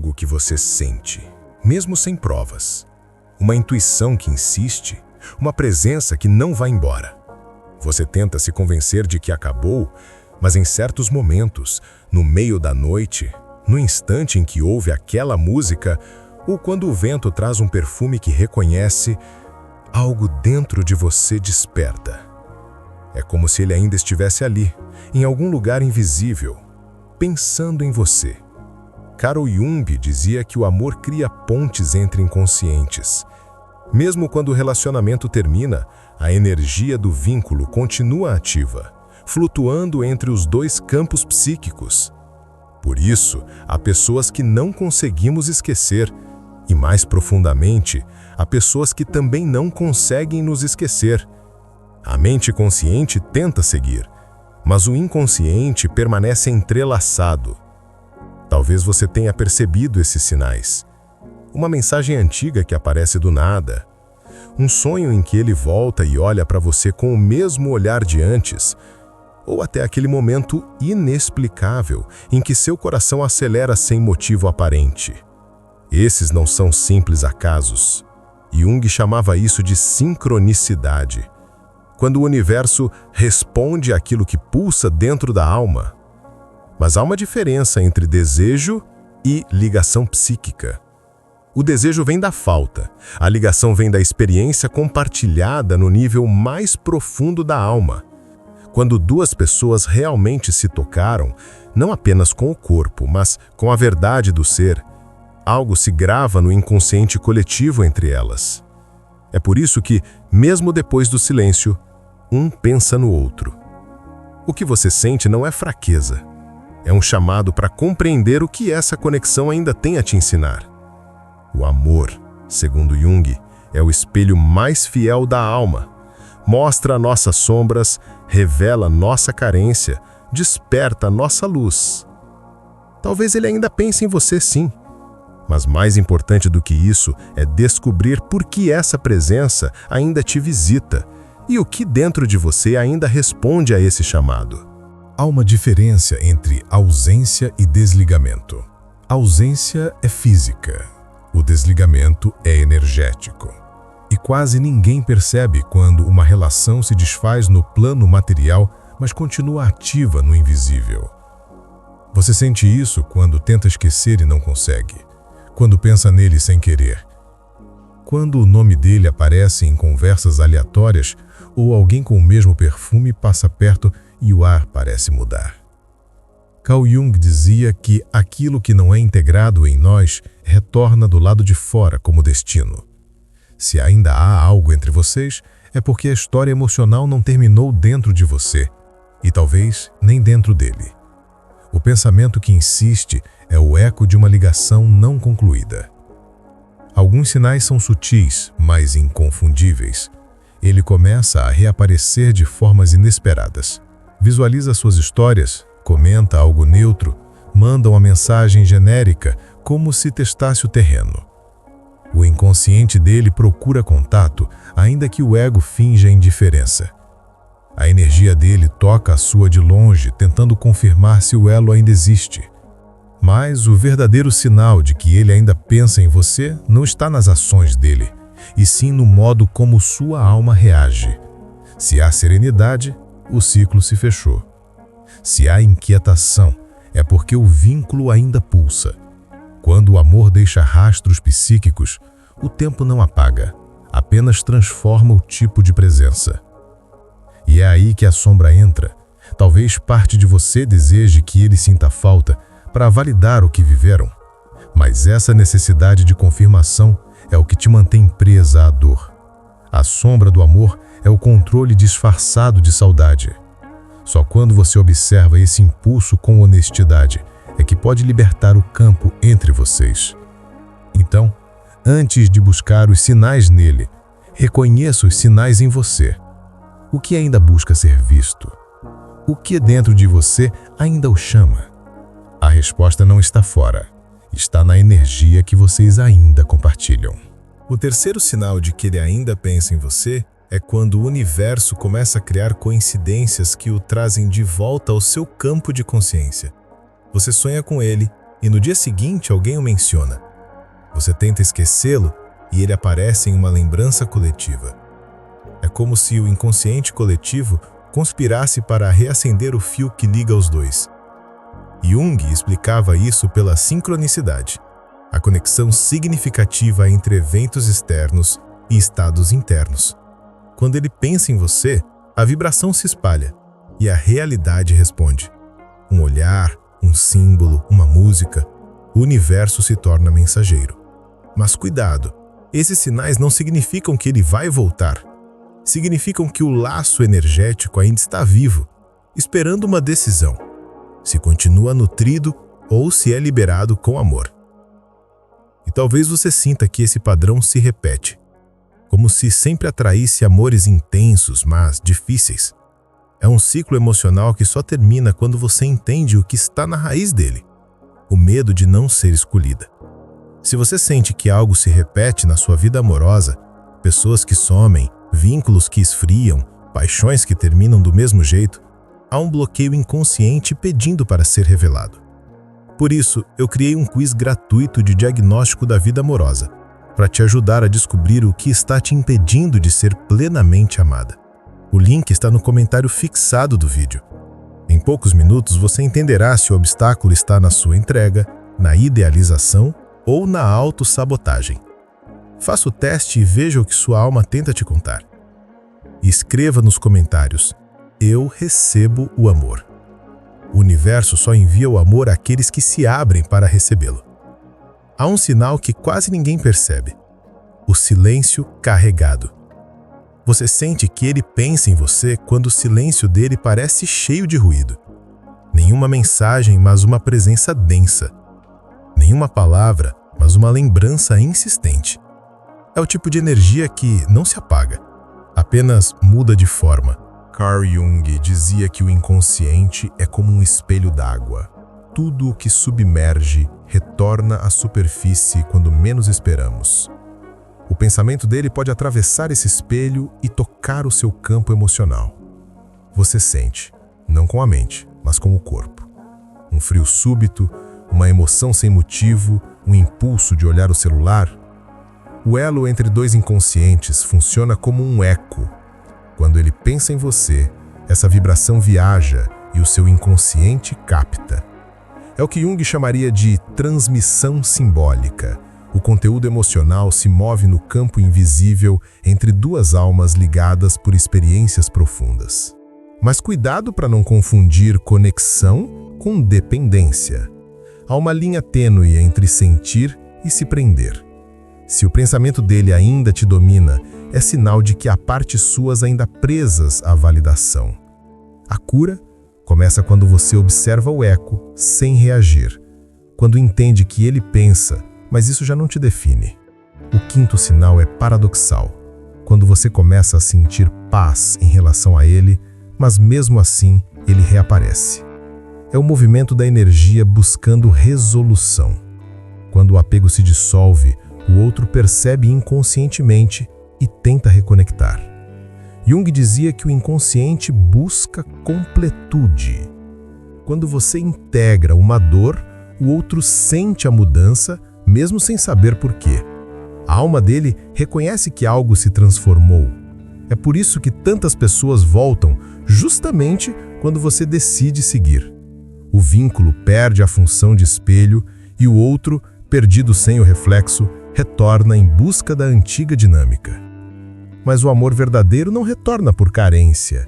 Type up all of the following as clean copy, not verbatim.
algo que você sente, mesmo sem provas. Uma intuição que insiste, uma presença que não vai embora. Você tenta se convencer de que acabou, mas em certos momentos, no meio da noite, no instante em que ouve aquela música, ou quando o vento traz um perfume que reconhece, algo dentro de você desperta. É como se ele ainda estivesse ali, em algum lugar invisível, pensando em você. Carl Jung dizia que o amor cria pontes entre inconscientes. Mesmo quando o relacionamento termina, a energia do vínculo continua ativa, flutuando entre os dois campos psíquicos. Por isso, há pessoas que não conseguimos esquecer, e mais profundamente, há pessoas que também não conseguem nos esquecer. A mente consciente tenta seguir, mas o inconsciente permanece entrelaçado. Talvez você tenha percebido esses sinais. Uma mensagem antiga que aparece do nada. Um sonho em que ele volta e olha para você com o mesmo olhar de antes. Ou até aquele momento inexplicável em que seu coração acelera sem motivo aparente. Esses não são simples acasos. Jung chamava isso de sincronicidade. Quando o universo responde àquilo que pulsa dentro da alma. Mas há uma diferença entre desejo e ligação psíquica. O desejo vem da falta, a ligação vem da experiência compartilhada no nível mais profundo da alma. Quando duas pessoas realmente se tocaram, não apenas com o corpo, mas com a verdade do ser, algo se grava no inconsciente coletivo entre elas. É por isso que, mesmo depois do silêncio, um pensa no outro. O que você sente não é fraqueza. É um chamado para compreender o que essa conexão ainda tem a te ensinar. O amor, segundo Jung, é o espelho mais fiel da alma. Mostra nossas sombras, revela nossa carência, desperta nossa luz. Talvez ele ainda pense em você sim. Mas mais importante do que isso é descobrir por que essa presença ainda te visita e o que dentro de você ainda responde a esse chamado. Há uma diferença entre ausência e desligamento. A ausência é física, o desligamento é energético. E quase ninguém percebe quando uma relação se desfaz no plano material, mas continua ativa no invisível. Você sente isso quando tenta esquecer e não consegue, quando pensa nele sem querer, quando o nome dele aparece em conversas aleatórias ou alguém com o mesmo perfume passa perto e o ar parece mudar. Carl Jung dizia que aquilo que não é integrado em nós retorna do lado de fora como destino. Se ainda há algo entre vocês, é porque a história emocional não terminou dentro de você, e talvez nem dentro dele. O pensamento que insiste é o eco de uma ligação não concluída. Alguns sinais são sutis, mas inconfundíveis. Ele começa a reaparecer de formas inesperadas. Visualiza suas histórias, comenta algo neutro, manda uma mensagem genérica, como se testasse o terreno. O inconsciente dele procura contato, ainda que o ego finja indiferença. A energia dele toca a sua de longe, tentando confirmar se o elo ainda existe. Mas o verdadeiro sinal de que ele ainda pensa em você não está nas ações dele, e sim no modo como sua alma reage. Se há serenidade, o ciclo se fechou. Se há inquietação, é porque o vínculo ainda pulsa. Quando o amor deixa rastros psíquicos, o tempo não apaga, apenas transforma o tipo de presença. E é aí que a sombra entra. Talvez parte de você deseje que ele sinta falta para validar o que viveram. Mas essa necessidade de confirmação é o que te mantém presa à dor. A sombra do amor é o controle disfarçado de saudade. Só quando você observa esse impulso com honestidade é que pode libertar o campo entre vocês. Então, antes de buscar os sinais nele, reconheça os sinais em você. O que ainda busca ser visto? O que dentro de você ainda o chama? A resposta não está fora, está na energia que vocês ainda compartilham. O terceiro sinal de que ele ainda pensa em você é quando o universo começa a criar coincidências que o trazem de volta ao seu campo de consciência. Você sonha com ele, e no dia seguinte alguém o menciona. Você tenta esquecê-lo e ele aparece em uma lembrança coletiva. É como se o inconsciente coletivo conspirasse para reacender o fio que liga os dois. Jung explicava isso pela sincronicidade, a conexão significativa entre eventos externos e estados internos. Quando ele pensa em você, a vibração se espalha e a realidade responde. Um olhar, um símbolo, uma música, o universo se torna mensageiro. Mas cuidado, esses sinais não significam que ele vai voltar. Significam que o laço energético ainda está vivo, esperando uma decisão, se continua nutrido ou se é liberado com amor. E talvez você sinta que esse padrão se repete, como se sempre atraísse amores intensos, mas difíceis. É um ciclo emocional que só termina quando você entende o que está na raiz dele, o medo de não ser escolhida. Se você sente que algo se repete na sua vida amorosa, pessoas que somem, vínculos que esfriam, paixões que terminam do mesmo jeito, há um bloqueio inconsciente pedindo para ser revelado. Por isso, eu criei um quiz gratuito de diagnóstico da vida amorosa, para te ajudar a descobrir o que está te impedindo de ser plenamente amada. O link está no comentário fixado do vídeo. Em poucos minutos você entenderá se o obstáculo está na sua entrega, na idealização ou na autossabotagem. Faça o teste e veja o que sua alma tenta te contar. E escreva nos comentários: eu recebo o amor. O universo só envia o amor àqueles que se abrem para recebê-lo. Há um sinal que quase ninguém percebe: o silêncio carregado. Você sente que ele pensa em você quando o silêncio dele parece cheio de ruído. Nenhuma mensagem, mas uma presença densa. Nenhuma palavra, mas uma lembrança insistente. É o tipo de energia que não se apaga, apenas muda de forma. Carl Jung dizia que o inconsciente é como um espelho d'água. Tudo o que submerge retorna à superfície quando menos esperamos. O pensamento dele pode atravessar esse espelho e tocar o seu campo emocional. Você sente, não com a mente, mas com o corpo. Um frio súbito, uma emoção sem motivo, um impulso de olhar o celular. O elo entre dois inconscientes funciona como um eco. Quando ele pensa em você, essa vibração viaja e o seu inconsciente capta. É o que Jung chamaria de transmissão simbólica. O conteúdo emocional se move no campo invisível entre duas almas ligadas por experiências profundas. Mas cuidado para não confundir conexão com dependência. Há uma linha tênue entre sentir e se prender. Se o pensamento dele ainda te domina, é sinal de que há partes suas ainda presas à validação. A cura começa quando você observa o eco sem reagir, quando entende que ele pensa, mas isso já não te define. O quinto sinal é paradoxal, quando você começa a sentir paz em relação a ele, mas mesmo assim ele reaparece. É o movimento da energia buscando resolução. Quando o apego se dissolve, o outro percebe inconscientemente e tenta reconectar. Jung dizia que o inconsciente busca completude. Quando você integra uma dor, o outro sente a mudança, mesmo sem saber por quê. A alma dele reconhece que algo se transformou. É por isso que tantas pessoas voltam, justamente quando você decide seguir. O vínculo perde a função de espelho e o outro, perdido sem o reflexo, retorna em busca da antiga dinâmica. Mas o amor verdadeiro não retorna por carência.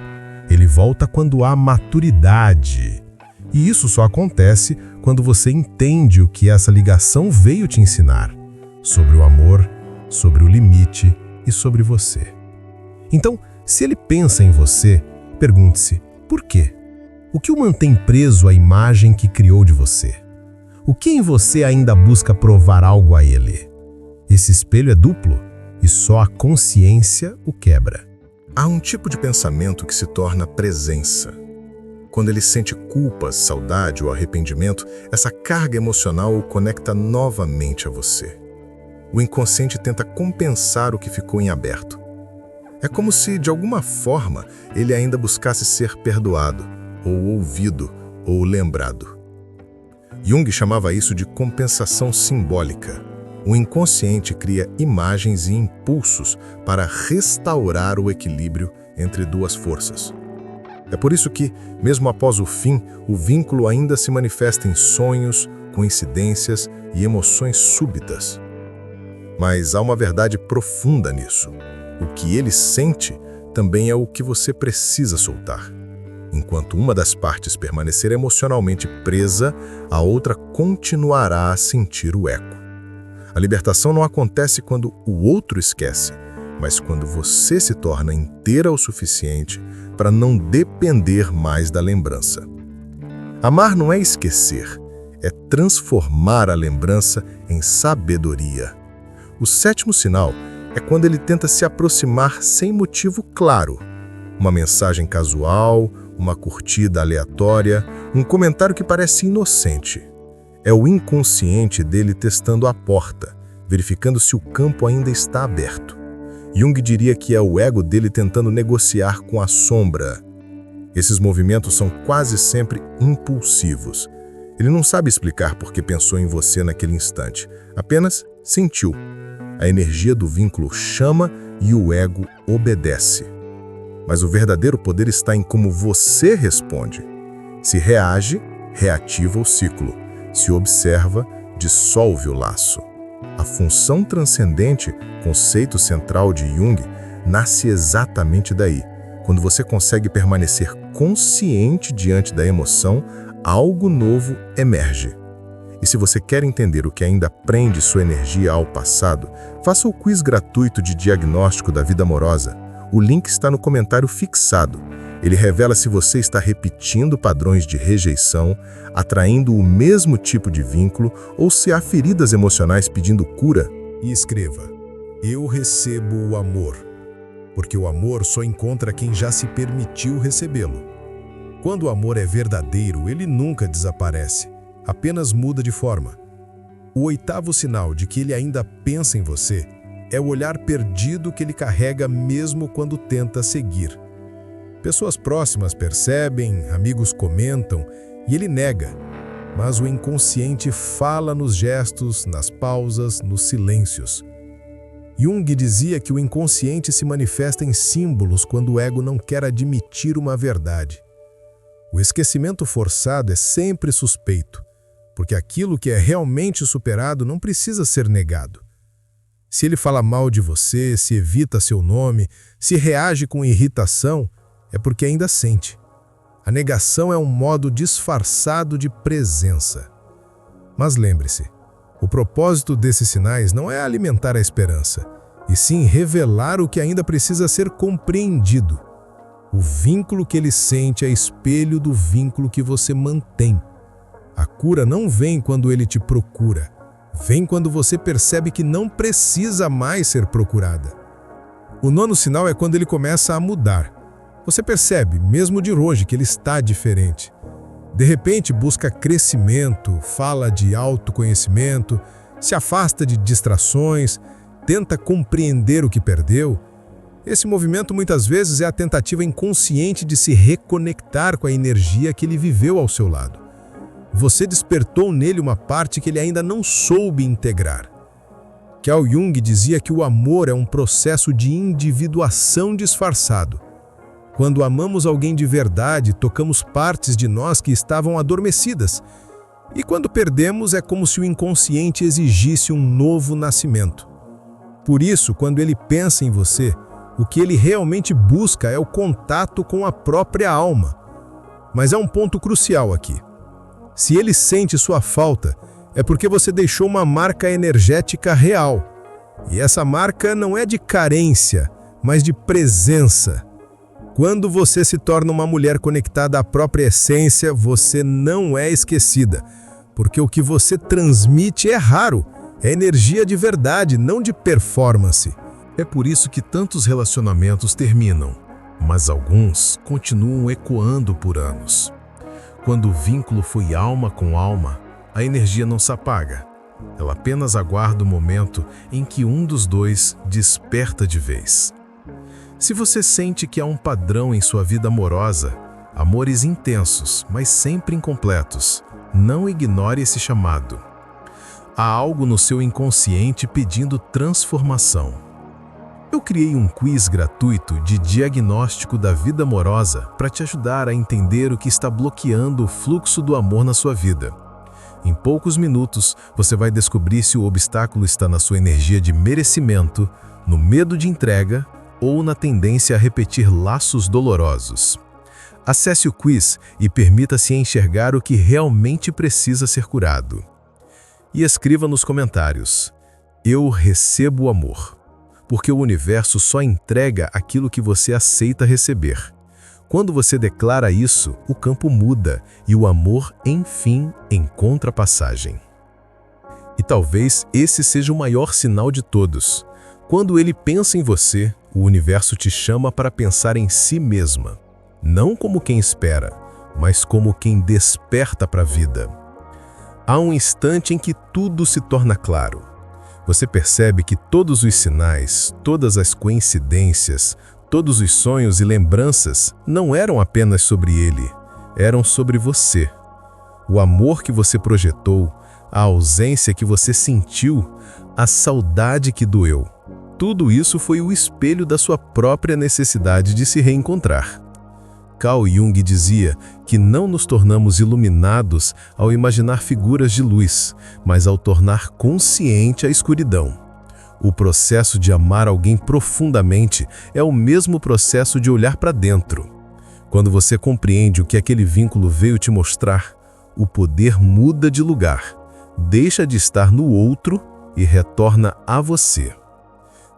Ele volta quando há maturidade. E isso só acontece quando você entende o que essa ligação veio te ensinar sobre o amor, sobre o limite e sobre você. Então, se ele pensa em você, pergunte-se: por quê? O que o mantém preso à imagem que criou de você? O que em você ainda busca provar algo a ele? Esse espelho é duplo e só a consciência o quebra. Há um tipo de pensamento que se torna presença. Quando ele sente culpa, saudade ou arrependimento, essa carga emocional o conecta novamente a você. O inconsciente tenta compensar o que ficou em aberto. É como se, de alguma forma, ele ainda buscasse ser perdoado, ou ouvido, ou lembrado. Jung chamava isso de compensação simbólica. O inconsciente cria imagens e impulsos para restaurar o equilíbrio entre duas forças. É por isso que, mesmo após o fim, o vínculo ainda se manifesta em sonhos, coincidências e emoções súbitas. Mas há uma verdade profunda nisso. O que ele sente também é o que você precisa soltar. Enquanto uma das partes permanecer emocionalmente presa, a outra continuará a sentir o eco. A libertação não acontece quando o outro esquece, mas quando você se torna inteira o suficiente para não depender mais da lembrança. Amar não é esquecer, é transformar a lembrança em sabedoria. O sétimo sinal é quando ele tenta se aproximar sem motivo claro. Uma mensagem casual, uma curtida aleatória, um comentário que parece inocente. É o inconsciente dele testando a porta, verificando se o campo ainda está aberto. Jung diria que é o ego dele tentando negociar com a sombra. Esses movimentos são quase sempre impulsivos. Ele não sabe explicar por que pensou em você naquele instante, apenas sentiu. A energia do vínculo chama e o ego obedece. Mas o verdadeiro poder está em como você responde. Se reage, reativa o ciclo. Se observa, dissolve o laço. A função transcendente, conceito central de Jung, nasce exatamente daí. Quando você consegue permanecer consciente diante da emoção, algo novo emerge. E se você quer entender o que ainda prende sua energia ao passado, faça o quiz gratuito de diagnóstico da vida amorosa. O link está no comentário fixado. Ele revela se você está repetindo padrões de rejeição, atraindo o mesmo tipo de vínculo ou se há feridas emocionais pedindo cura. E escreva: eu recebo o amor, porque o amor só encontra quem já se permitiu recebê-lo. Quando o amor é verdadeiro, ele nunca desaparece, apenas muda de forma. O oitavo sinal de que ele ainda pensa em você é o olhar perdido que ele carrega mesmo quando tenta seguir. Pessoas próximas percebem, amigos comentam, e ele nega. Mas o inconsciente fala nos gestos, nas pausas, nos silêncios. Jung dizia que o inconsciente se manifesta em símbolos quando o ego não quer admitir uma verdade. O esquecimento forçado é sempre suspeito, porque aquilo que é realmente superado não precisa ser negado. Se ele fala mal de você, se evita seu nome, se reage com irritação, é porque ainda sente. A negação é um modo disfarçado de presença. Mas lembre-se, o propósito desses sinais não é alimentar a esperança, e sim revelar o que ainda precisa ser compreendido. O vínculo que ele sente é espelho do vínculo que você mantém. A cura não vem quando ele te procura, vem quando você percebe que não precisa mais ser procurada. O nono sinal é quando ele começa a mudar. Você percebe, mesmo de longe, que ele está diferente. De repente, busca crescimento, fala de autoconhecimento, se afasta de distrações, tenta compreender o que perdeu. Esse movimento muitas vezes é a tentativa inconsciente de se reconectar com a energia que ele viveu ao seu lado. Você despertou nele uma parte que ele ainda não soube integrar. Carl Jung dizia que o amor é um processo de individuação disfarçado. Quando amamos alguém de verdade, tocamos partes de nós que estavam adormecidas. E quando perdemos, é como se o inconsciente exigisse um novo nascimento. Por isso, quando ele pensa em você, o que ele realmente busca é o contato com a própria alma. Mas há um ponto crucial aqui. Se ele sente sua falta, é porque você deixou uma marca energética real. E essa marca não é de carência, mas de presença. Quando você se torna uma mulher conectada à própria essência, você não é esquecida, porque o que você transmite é raro, é energia de verdade, não de performance. É por isso que tantos relacionamentos terminam, mas alguns continuam ecoando por anos. Quando o vínculo foi alma com alma, a energia não se apaga. Ela apenas aguarda o momento em que um dos dois desperta de vez. Se você sente que há um padrão em sua vida amorosa, amores intensos, mas sempre incompletos, Não ignore esse chamado. Há algo no seu inconsciente pedindo transformação. Eu criei um quiz gratuito de diagnóstico da vida amorosa para te ajudar a entender o que está bloqueando o fluxo do amor na sua vida. Em poucos minutos, você vai descobrir se o obstáculo está na sua energia de merecimento, no medo de entrega ou na tendência a repetir laços dolorosos. Acesse o quiz e permita-se enxergar o que realmente precisa ser curado. E escreva nos comentários: eu recebo o amor, porque o universo só entrega aquilo que você aceita receber. Quando você declara isso, o campo muda e o amor, enfim, encontra passagem. E talvez esse seja o maior sinal de todos. Quando ele pensa em você, o universo te chama para pensar em si mesma. Não como quem espera, mas como quem desperta para a vida. Há um instante em que tudo se torna claro. Você percebe que todos os sinais, todas as coincidências, todos os sonhos e lembranças não eram apenas sobre ele, eram sobre você. O amor que você projetou, a ausência que você sentiu, a saudade que doeu. Tudo isso foi o espelho da sua própria necessidade de se reencontrar. Carl Jung dizia que não nos tornamos iluminados ao imaginar figuras de luz, mas ao tornar consciente a escuridão. O processo de amar alguém profundamente é o mesmo processo de olhar para dentro. Quando você compreende o que aquele vínculo veio te mostrar, o poder muda de lugar, deixa de estar no outro e retorna a você.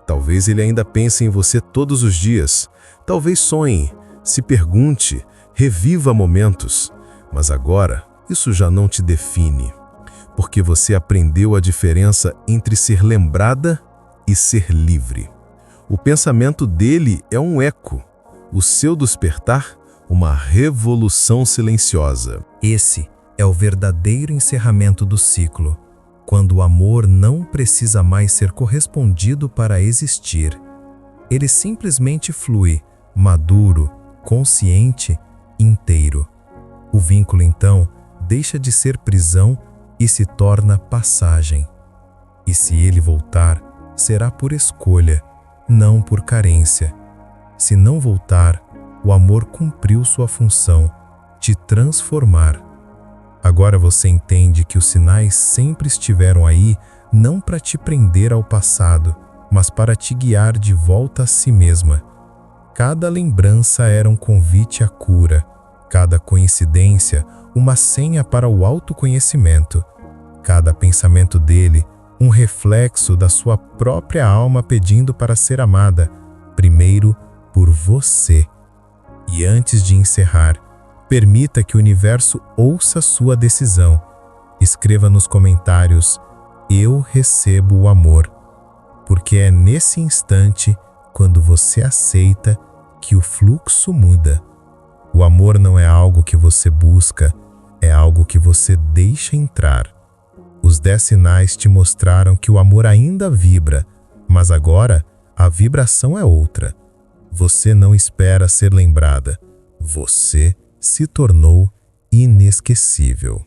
Talvez ele ainda pense em você todos os dias, talvez sonhe, se pergunte, reviva momentos, mas agora isso já não te define, porque você aprendeu a diferença entre ser lembrada e ser livre. O pensamento dele é um eco, o seu despertar, uma revolução silenciosa. Esse é o verdadeiro encerramento do ciclo, quando o amor não precisa mais ser correspondido para existir. Ele simplesmente flui, maduro, consciente, inteiro. O vínculo, então, deixa de ser prisão e se torna passagem. E se ele voltar, será por escolha, não por carência. Se não voltar, o amor cumpriu sua função, te transformar. Agora você entende que os sinais sempre estiveram aí, não para te prender ao passado, mas para te guiar de volta a si mesma. Cada lembrança era um convite à cura, cada coincidência, uma senha para o autoconhecimento, cada pensamento dele, um reflexo da sua própria alma pedindo para ser amada, primeiro por você. E antes de encerrar, permita que o universo ouça sua decisão. Escreva nos comentários: eu recebo o amor, porque é nesse instante, quando você aceita, que o fluxo muda. O amor não é algo que você busca, é algo que você deixa entrar. Os 10 sinais te mostraram que o amor ainda vibra, mas agora a vibração é outra. Você não espera ser lembrada, você se tornou inesquecível.